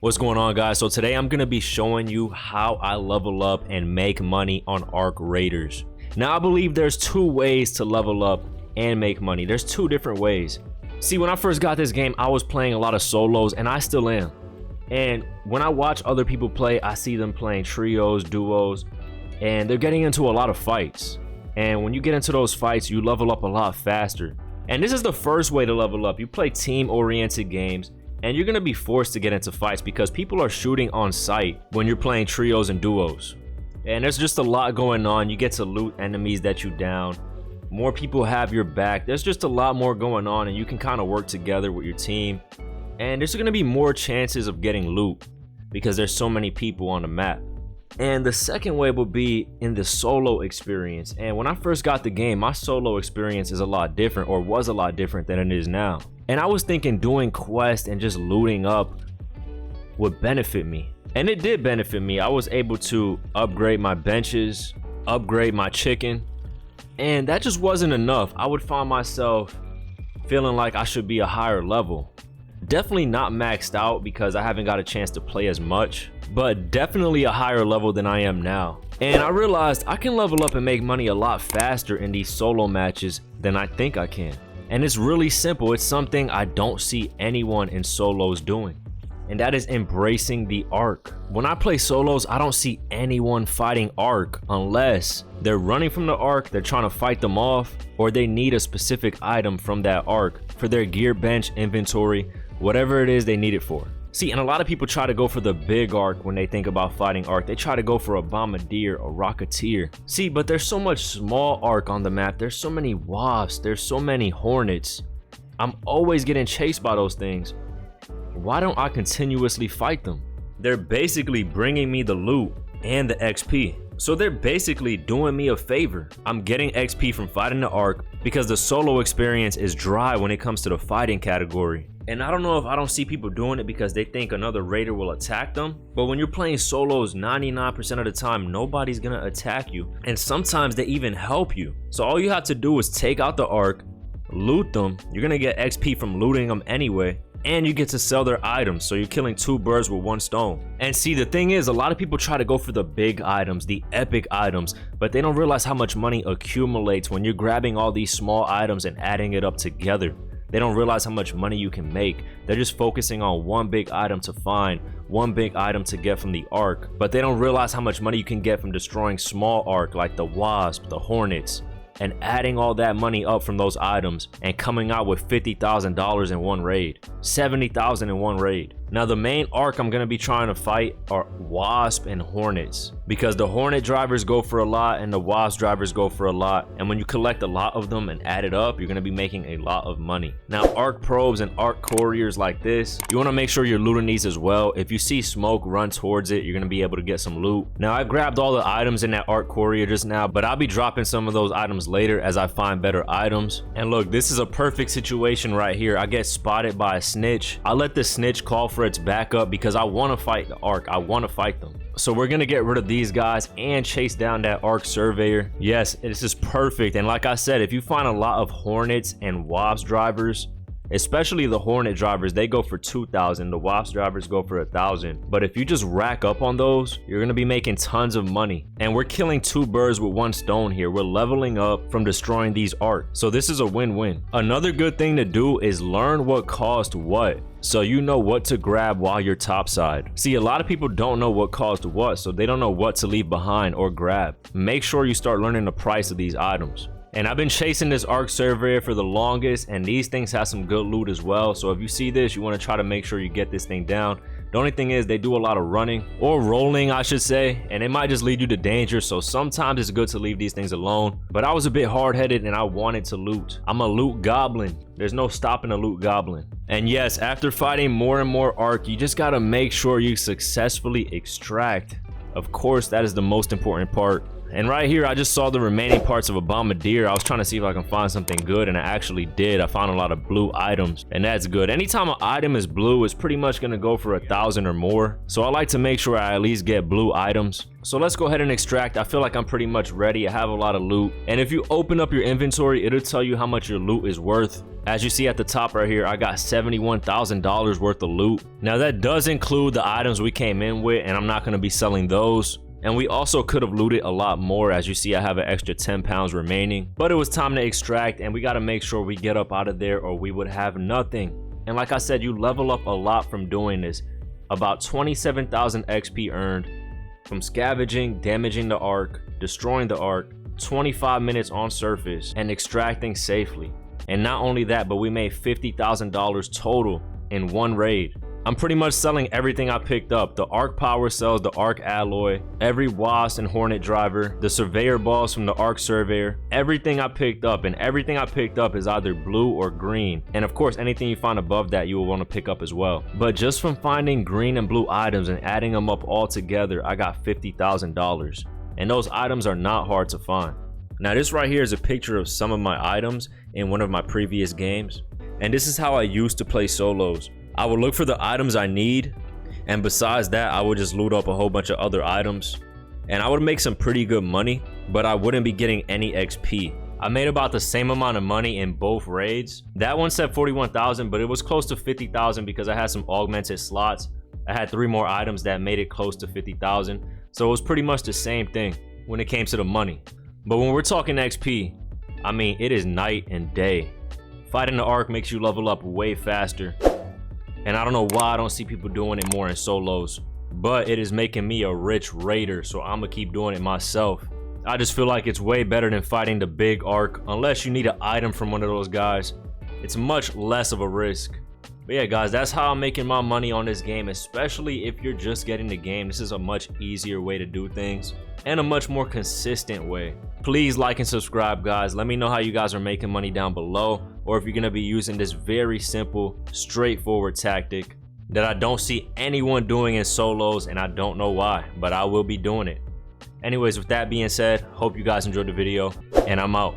What's going on, guys? So today I'm gonna be showing you how I level up and make money on Arc Raiders. Now I believe there's two ways to level up and make money. There's two different ways. See, when I first got this game, I was playing a lot of solos, and I still am. And when I watch other people play, I see them playing trios, duos, and they're getting into a lot of fights. And when you get into those fights, you level up a lot faster. And this is the first way to level up. You play team-oriented games, and you're gonna be forced to get into fights because people are shooting on sight when you're playing trios and duos. And there's just a lot going on. You get to loot enemies that you down. More people have your back. There's just a lot more going on, and you can kind of work together with your team. And there's gonna be more chances of getting loot because there's so many people on the map. And the second way will be in the solo experience. And when I first got the game, my solo experience is a lot different, or was a lot different than it is now. And I was thinking doing quests and just looting up would benefit me. And it did benefit me. I was able to upgrade my benches, upgrade my chicken, and that just wasn't enough. I would find myself feeling like I should be a higher level. Definitely not maxed out because I haven't got a chance to play as much, but definitely a higher level than I am now. And I realized I can level up and make money a lot faster in these solo matches than I think I can. And it's really simple. It's something I don't see anyone in solos doing, and that is embracing the Arc. When I play solos, I don't see anyone fighting Arc unless they're running from the Arc, they're trying to fight them off, or they need a specific item from that Arc for their gear bench, inventory, whatever it is they need it for. See, and a lot of people try to go for the big Arc when they think about fighting Arc. They try to go for a Bombardier, a Rocketeer. See, but there's so much small Arc on the map. There's so many Wasps. There's so many Hornets. I'm always getting chased by those things. Why don't I continuously fight them? They're basically bringing me the loot and the XP. So they're basically doing me a favor. I'm getting XP from fighting the Arc because the solo experience is dry when it comes to the fighting category. And I don't know if I don't see people doing it because they think another raider will attack them. But when you're playing solos, 99% of the time, nobody's gonna attack you. And sometimes they even help you. So all you have to do is take out the Arc, loot them. You're gonna get XP from looting them anyway. And you get to sell their items, so you're killing two birds with one stone. And see, the thing is, a lot of people try to go for the big items, the epic items, but they don't realize how much money accumulates when you're grabbing all these small items and adding it up together. They don't realize how much money you can make. They're just focusing on one big item to find, one big item to get from the Arc, but they don't realize how much money you can get from destroying small Arc like the Wasp, the Hornets, and adding all that money up from those items and coming out with $50,000 in one raid, $70,000 in one raid. Now the main Arc I'm gonna be trying to fight are Wasp and Hornets, because the Hornet drivers go for a lot and the Wasp drivers go for a lot, and when you collect a lot of them and add it up, you're gonna be making a lot of money. Now Arc probes and Arc couriers like this, you wanna make sure you're looting these as well. If you see smoke, run towards it. You're gonna be able to get some loot. Now I grabbed all the items in that Arc courier just now, but I'll be dropping some of those items later as I find better items. And look, this is a perfect situation right here. I get spotted by a snitch. I let the snitch call for its backup because I want to fight the Arc. I want to fight them. So we're gonna get rid of these guys and chase down that Arc surveyor. Yes, this is perfect. And like I said, if you find a lot of Hornets and Wasp drivers, especially the Hornet drivers, they go for 2,000. The Wasp drivers go for 1,000. But if you just rack up on those, you're gonna be making tons of money. And we're killing two birds with one stone here. We're leveling up from destroying these Arc. So this is a win-win. Another good thing to do is learn what caused what, so you know what to grab while you're topside. See, a lot of people don't know what caused what, so they don't know what to leave behind or grab. Make sure you start learning the price of these items. And I've been chasing this Arc surveyor for the longest, and these things have some good loot as well. So if you see this, you want to try to make sure you get this thing down. The only thing is they do a lot of running, or rolling I should say, and it might just lead you to danger. So sometimes it's good to leave these things alone. But I was a bit hard-headed and I wanted to loot. I'm a loot goblin. There's no stopping a loot goblin. And yes, after fighting more and more Arc, you just gotta make sure you successfully extract. Of course, that is the most important part. And right here, I just saw the remaining parts of a bombardier. I was trying to see if I can find something good, and I actually did. I found a lot of blue items, and that's good. Anytime an item is blue, it's pretty much gonna go for 1,000 or more. So I like to make sure I at least get blue items. So let's go ahead and extract. I feel like I'm pretty much ready. I have a lot of loot. And if you open up your inventory, it'll tell you how much your loot is worth. As you see at the top right here, I got $71,000 worth of loot. Now that does include the items we came in with, and I'm not gonna be selling those. And we also could have looted a lot more. As you see, I have an extra 10 pounds remaining, but it was time to extract, and we got to make sure we get up out of there or we would have nothing. And like I said, you level up a lot from doing this. About 27,000 XP earned from scavenging, damaging the Ark, destroying the Ark, 25 minutes on surface, and extracting safely. And not only that, but we made $50,000 total in one raid. I'm pretty much selling everything I picked up. The Ark Power Cells, the Ark Alloy, every Wasp and Hornet driver, the Surveyor balls from the Ark Surveyor, everything I picked up, and everything I picked up is either blue or green. And of course, anything you find above that, you will want to pick up as well. But just from finding green and blue items and adding them up all together, I got $50,000. And those items are not hard to find. Now this right here is a picture of some of my items in one of my previous games. And this is how I used to play solos. I would look for the items I need, and besides that, I would just loot up a whole bunch of other items, and I would make some pretty good money, but I wouldn't be getting any XP. I made about the same amount of money in both raids. That one said 41,000, but it was close to 50,000 because I had some augmented slots. I had 3 more items that made it close to 50,000, so it was pretty much the same thing when it came to the money. But when we're talking XP, I mean, it is night and day. Fighting the Ark makes you level up way faster. And I don't know why I don't see people doing it more in solos, but it is making me a rich raider, so I'm gonna keep doing it myself. I just feel like it's way better than fighting the big Ark, unless you need an item from one of those guys. It's much less of a risk. But yeah guys, that's how I'm making my money on this game, especially if you're just getting the game. This is a much easier way to do things and a much more consistent way. Please like and subscribe guys. Let me know how you guys are making money down below, or if you're gonna be using this very simple, straightforward tactic that I don't see anyone doing in solos, and I don't know why, but I will be doing it. Anyways, with that being said, hope you guys enjoyed the video, and I'm out.